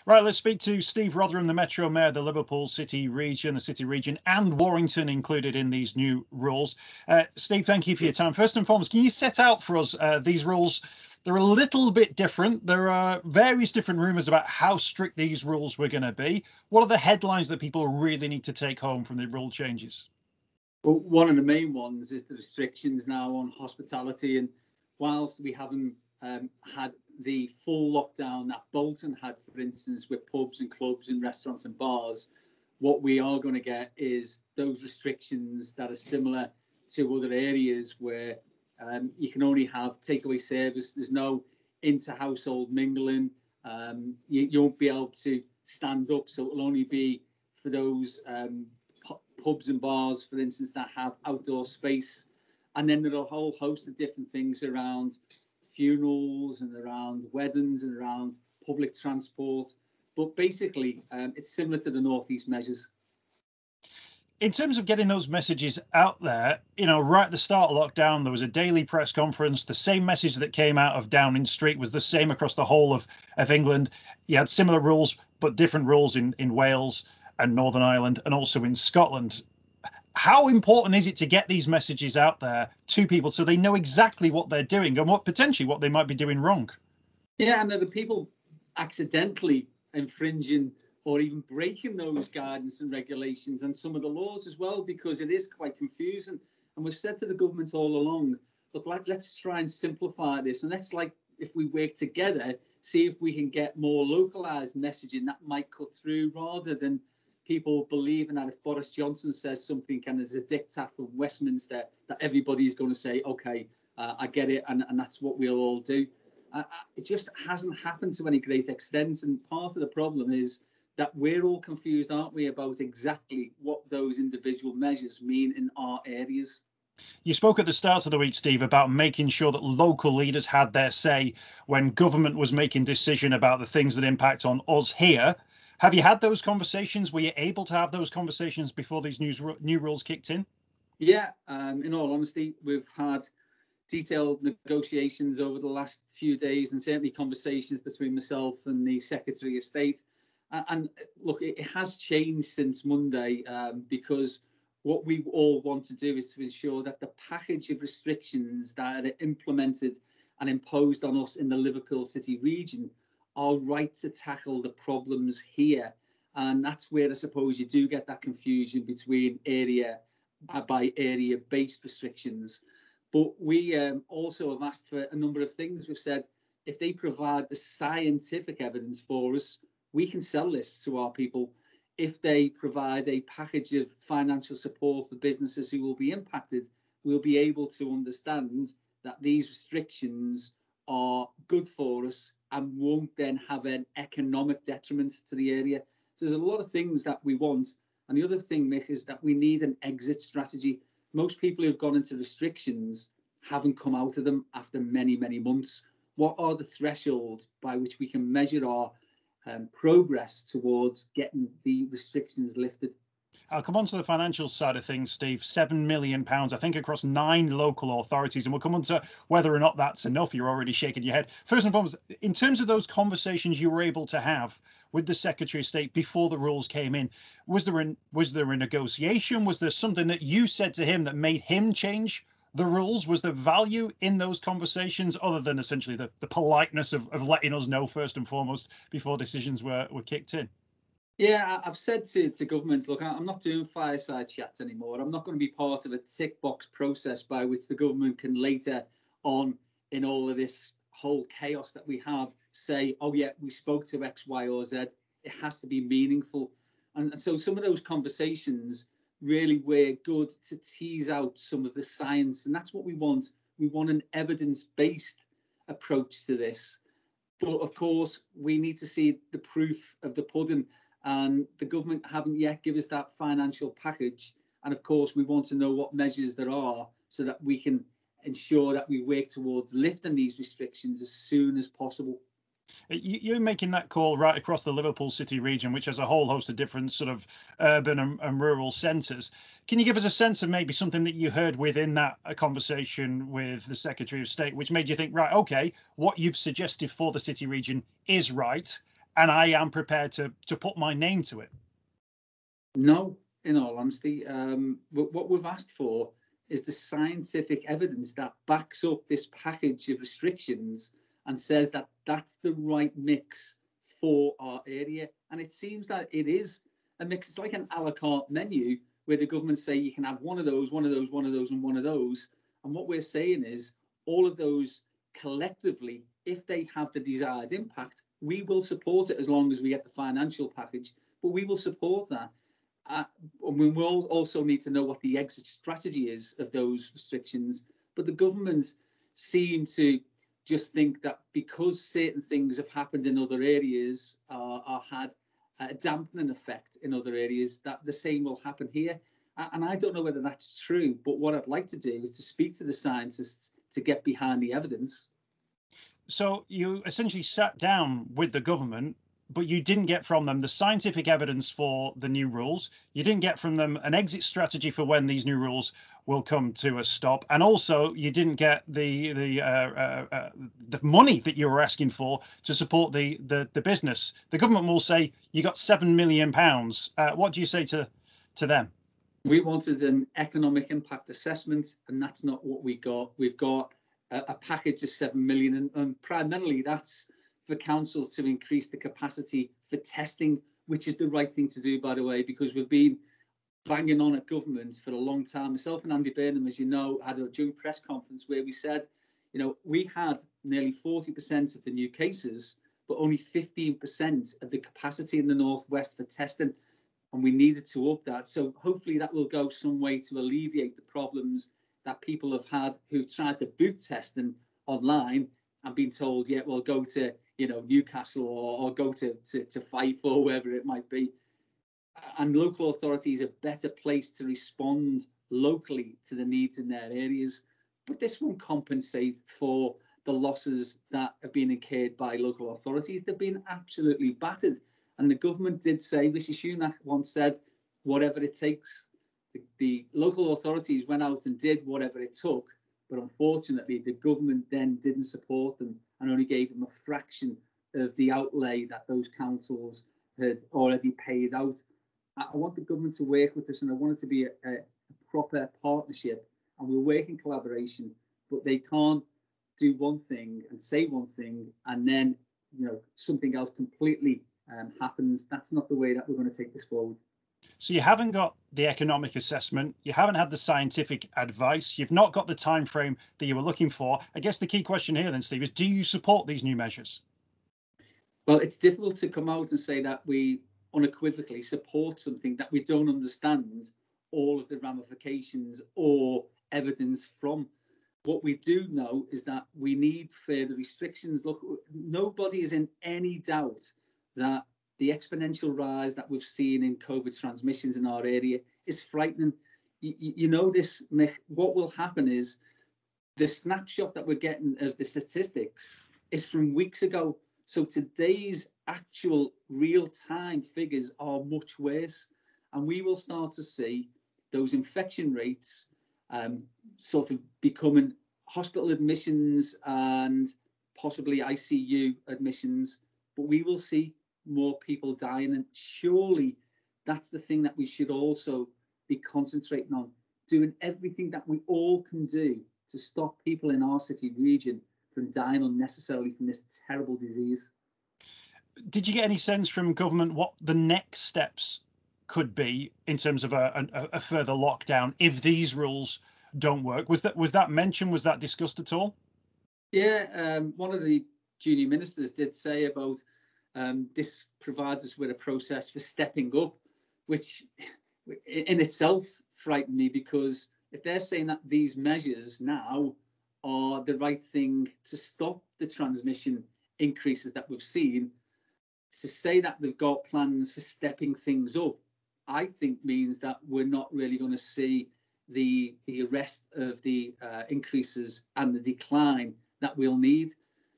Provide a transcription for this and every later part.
Right, let's speak to Steve Rotheram, the Metro Mayor, the Liverpool City Region, and Warrington included in these new rules. Steve, thank you for your time. First and foremost, can you set out for us these rules? They're a little bit different. There are various different rumours about how strict these rules were going to be. What are the headlines that people really need to take home from the rule changes? Well, one of the main ones is the restrictions now on hospitality. And whilst we haven't had the full lockdown that Bolton had, for instance, with pubs and clubs and restaurants and bars, what we are going to get is those restrictions that are similar to other areas where you can only have takeaway service. There's no inter-household mingling. You won't be able to stand up, so it'll only be for those pubs and bars, for instance, that have outdoor space. And then there are a whole host of different things around funerals and around weddings and around public transport. But basically, it's similar to the Northeast measures. In terms of getting those messages out there, right at the start of lockdown, there was a daily press conference. The same message that came out of Downing Street was the same across the whole of England. You had similar rules, but different rules in Wales and Northern Ireland and also in Scotland. How important is it to get these messages out there to people so they know exactly what they're doing and what they might be doing wrong? Yeah, and the people accidentally infringing or even breaking those guidance and regulations and some of the laws as well, because it is quite confusing. And we've said to the government all along, look, let's try and simplify this. And let's, if we work together, see if we can get more localised messaging that might cut through, rather than people believing that if Boris Johnson says something and there's a diktat from Westminster, that everybody is going to say, OK, I get it. And that's what we'll all do. It just hasn't happened to any great extent. And part of the problem is that we're all confused, aren't we, about exactly what those individual measures mean in our areas. You spoke at the start of the week, Steve, about making sure that local leaders had their say when government was making decision about the things that impact on us here. Have you had those conversations? Were you able to have those conversations before these new rules kicked in? Yeah, in all honesty, we've had detailed negotiations over the last few days, and certainly conversations between myself and the Secretary of State. And look, it has changed since Monday, because what we all want to do is to ensure that the package of restrictions that are implemented and imposed on us in the Liverpool City region are right to tackle the problems here. And that's where I suppose you do get that confusion between area by area based restrictions. But we also have asked for a number of things. We've said if they provide the scientific evidence for us, we can sell this to our people. If they provide a package of financial support for businesses who will be impacted, we'll be able to understand that these restrictions are good for us and won't then have an economic detriment to the area. So there's a lot of things that we want. And the other thing, Mick, is that we need an exit strategy. Most people who've gone into restrictions haven't come out of them after many, many months. What are the thresholds by which we can measure our progress towards getting the restrictions lifted? I'll come on to the financial side of things, Steve. £7 million, I think, across 9 local authorities. And we'll come on to whether or not that's enough. You're already shaking your head. First and foremost, in terms of those conversations you were able to have with the Secretary of State before the rules came in, was there a negotiation? Was there something that you said to him that made him change the rules? Was there value in those conversations other than essentially the politeness of letting us know first and foremost before decisions were kicked in? Yeah, I've said to government, look, I'm not doing fireside chats anymore. I'm not going to be part of a tick box process by which the government can later on, in all of this whole chaos that we have, say, oh yeah, we spoke to X, Y, or Z. It has to be meaningful. And so some of those conversations really were good to tease out some of the science. And that's what we want. We want an evidence-based approach to this. But of course, we need to see the proof of the pudding. And the government haven't yet given us that financial package. And of course, we want to know what measures there are so that we can ensure that we work towards lifting these restrictions as soon as possible. You're making that call right across the Liverpool City region, which has a whole host of different sort of urban and rural centres. Can you give us a sense of maybe something that you heard within that conversation with the Secretary of State, which made you think, right, OK, what you've suggested for the city region is right, and I am prepared to put my name to it. No, in all honesty, what we've asked for is the scientific evidence that backs up this package of restrictions and says that that's the right mix for our area. And it seems that it is a mix. It's like an a la carte menu where the government say you can have one of those, one of those, one of those, and one of those. And what we're saying is all of those collectively, if they have the desired impact, we will support it as long as we get the financial package, but we will support that. We will also need to know what the exit strategy is of those restrictions. But the government seem to just think that because certain things have happened in other areas or had a dampening effect in other areas, that the same will happen here. And I don't know whether that's true, but what I'd like to do is to speak to the scientists to get behind the evidence. So you essentially sat down with the government, but you didn't get from them the scientific evidence for the new rules. You didn't get from them an exit strategy for when these new rules will come to a stop, and also you didn't get the money that you were asking for to support the business. The government will say you got £7 million. What do you say to them? We wanted an economic impact assessment, and that's not what we got. We've got a package of 7 million, and primarily that's for councils to increase the capacity for testing, which is the right thing to do, by the way, because we've been banging on at government for a long time. Myself and Andy Burnham, as you know, had a joint press conference where we said, you know, we had nearly 40% of the new cases, but only 15% of the capacity in the Northwest for testing, and we needed to up that. So hopefully that will go some way to alleviate the problems that people have had who tried to book testing online and been told, yeah, well, go to, you know, Newcastle or go to Fife or wherever it might be. And local authorities are better placed to respond locally to the needs in their areas. But this won't compensate for the losses that have been incurred by local authorities. They've been absolutely battered. And the government did say, Rishi Sunak once said, whatever it takes. The local authorities went out and did whatever it took. But unfortunately, the government then didn't support them and only gave them a fraction of the outlay that those councils had already paid out. I want the government to work with us, and I want it to be a proper partnership, and we'll work in collaboration, but they can't do one thing and say one thing and then, you know, something else completely happens. That's not the way that we're going to take this forward. So you haven't got the economic assessment, you haven't had the scientific advice, you've not got the time frame that you were looking for. I guess the key question here then, Steve, is do you support these new measures? Well, it's difficult to come out and say that we unequivocally support something that we don't understand all of the ramifications or evidence from. What we do know is that we need further restrictions. Look, nobody is in any doubt that the exponential rise that we've seen in COVID transmissions in our area is frightening. You know this, Mick, what will happen is the snapshot that we're getting of the statistics is from weeks ago. So today's actual real-time figures are much worse. And we will start to see those infection rates sort of becoming hospital admissions and possibly ICU admissions. But we will see more people dying, and surely that's the thing that we should also be concentrating on, doing everything that we all can do to stop people in our city region from dying unnecessarily from this terrible disease. Did you get any sense from government what the next steps could be in terms of a further lockdown if these rules don't work? Was that mentioned? Was that discussed at all? Yeah, one of the junior ministers did say about this provides us with a process for stepping up, which in itself frightened me, because if they're saying that these measures now are the right thing to stop the transmission increases that we've seen, to say that they've got plans for stepping things up, I think means that we're not really going to see the arrest of the increases and the decline that we'll need.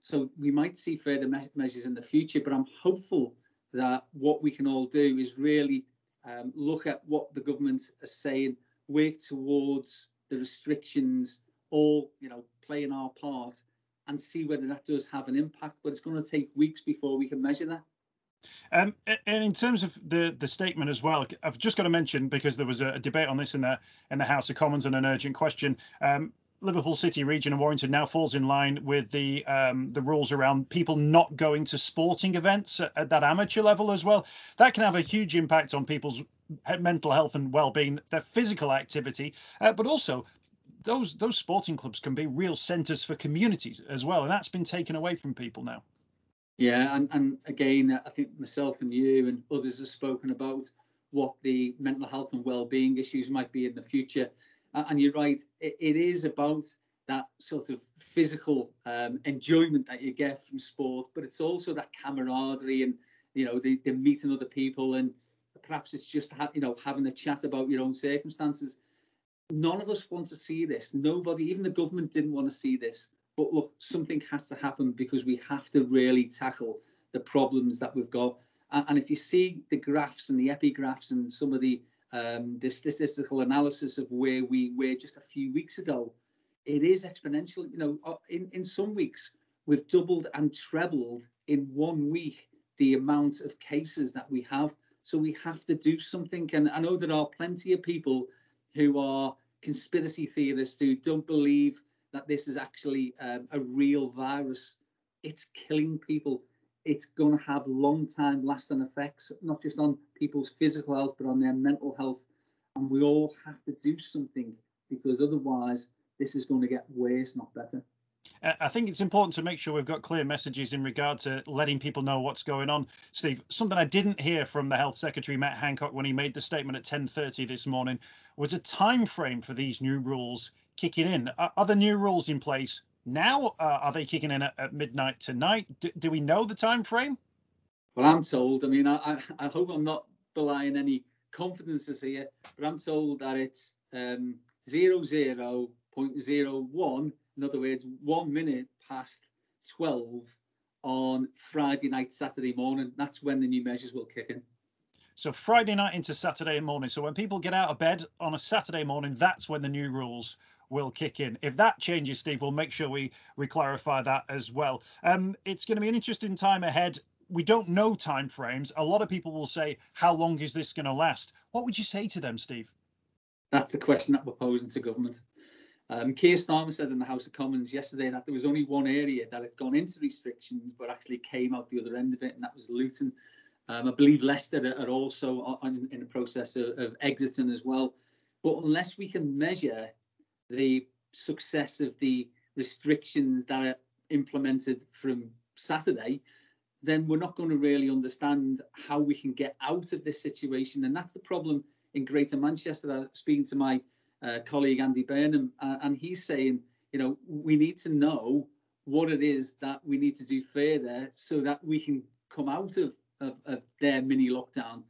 So we might see further measures in the future, but I'm hopeful that what we can all do is really look at what the government is saying, work towards the restrictions, all, you know, playing our part, and see whether that does have an impact. But it's going to take weeks before we can measure that. And in terms of the statement as well, I've just got to mention, because there was a debate on this in the House of Commons and an urgent question. Liverpool City Region and Warrington now falls in line with the rules around people not going to sporting events at that amateur level as well. That can have a huge impact on people's mental health and well-being, their physical activity, but also those sporting clubs can be real centres for communities as well, and that's been taken away from people now. Yeah, and again, I think myself and you and others have spoken about what the mental health and well-being issues might be in the future. And you're right, it is about that sort of physical enjoyment that you get from sport, but it's also that camaraderie and, the meeting other people, and perhaps it's just, having a chat about your own circumstances. None of us want to see this. Nobody, even the government, didn't want to see this. But look, something has to happen, because we have to really tackle the problems that we've got. And if you see the graphs and the epigraphs and some of the statistical analysis of where we were just a few weeks ago, it is exponential. In some weeks, we've doubled and trebled in 1 week the amount of cases that we have. So we have to do something. And I know there are plenty of people who are conspiracy theorists who don't believe that this is actually a real virus. It's killing people. It's going to have long-time lasting effects, not just on people's physical health, but on their mental health. And we all have to do something, because otherwise this is going to get worse, not better. I think it's important to make sure we've got clear messages in regard to letting people know what's going on. Steve, something I didn't hear from the Health Secretary, Matt Hancock, when he made the statement at 10:30 this morning, was a time frame for these new rules kicking in. Are the new rules in place now? Are they kicking in at midnight tonight? Do we know the time frame? Well, I'm told, I hope I'm not belying any confidences here, but I'm told that it's 00.01, in other words, 1 minute past 12 on Friday night, Saturday morning. That's when the new measures will kick in. So Friday night into Saturday morning. So when people get out of bed on a Saturday morning, that's when the new rules will kick in. If that changes, Steve, we'll make sure we clarify that as well. It's going to be an interesting time ahead. We don't know timeframes. A lot of people will say, how long is this going to last? What would you say to them, Steve? That's the question that we're posing to government. Keir Starmer said in the House of Commons yesterday that there was only one area that had gone into restrictions but actually came out the other end of it, and that was Luton. I believe Leicester are also in the process of exiting as well. But unless we can measure the success of the restrictions that are implemented from Saturday, then we're not going to really understand how we can get out of this situation. And that's the problem in Greater Manchester. I was speaking to my colleague Andy Burnham, and he's saying, we need to know what it is that we need to do further so that we can come out of their mini lockdown.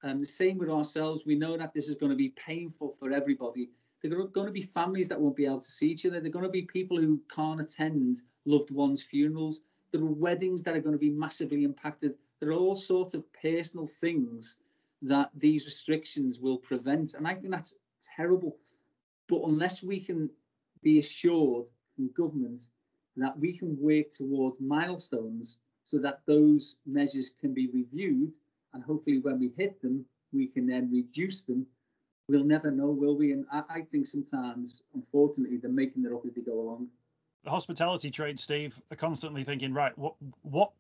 The same with ourselves. We know that this is going to be painful for everybody. There are going to be families that won't be able to see each other. There are going to be people who can't attend loved ones' funerals. There are weddings that are going to be massively impacted. There are all sorts of personal things that these restrictions will prevent. And I think that's terrible. But unless we can be assured from government that we can work towards milestones so that those measures can be reviewed, and hopefully when we hit them, we can then reduce them, we'll never know, will we? And I think sometimes, unfortunately, they're making it up as they go along. The hospitality trade, Steve, are constantly thinking, right,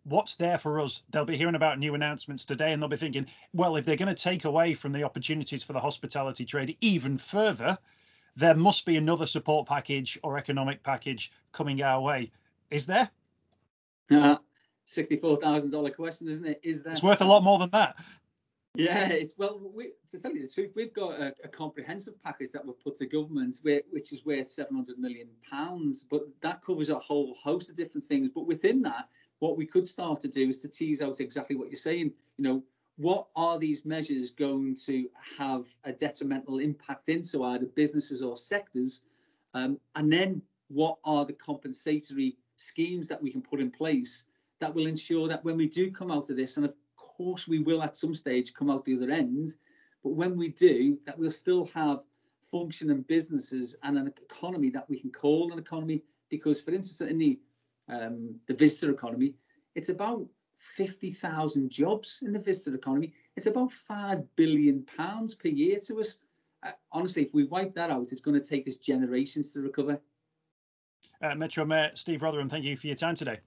what's there for us? They'll be hearing about new announcements today, and they'll be thinking, well, if they're going to take away from the opportunities for the hospitality trade even further, there must be another support package or economic package coming our way. Is there? $64,000 question, isn't it? Is there? It's worth a lot more than that. Yeah, to tell you the truth, we've got a comprehensive package that we've put to government, which is worth £700 million, but that covers a whole host of different things. But within that, what we could start to do is to tease out exactly what you're saying. What are these measures going to have a detrimental impact into either businesses or sectors? And then what are the compensatory schemes that we can put in place that will ensure that when we do come out of this, and of course we will at some stage come out the other end, but when we do, that we'll still have functioning businesses and an economy that we can call an economy. Because, for instance, in the visitor economy, it's about 50,000 jobs in the visitor economy. It's about £5 billion per year to us. Honestly, if we wipe that out, it's going to take us generations to recover. Metro Mayor Steve Rotheram, thank you for your time today.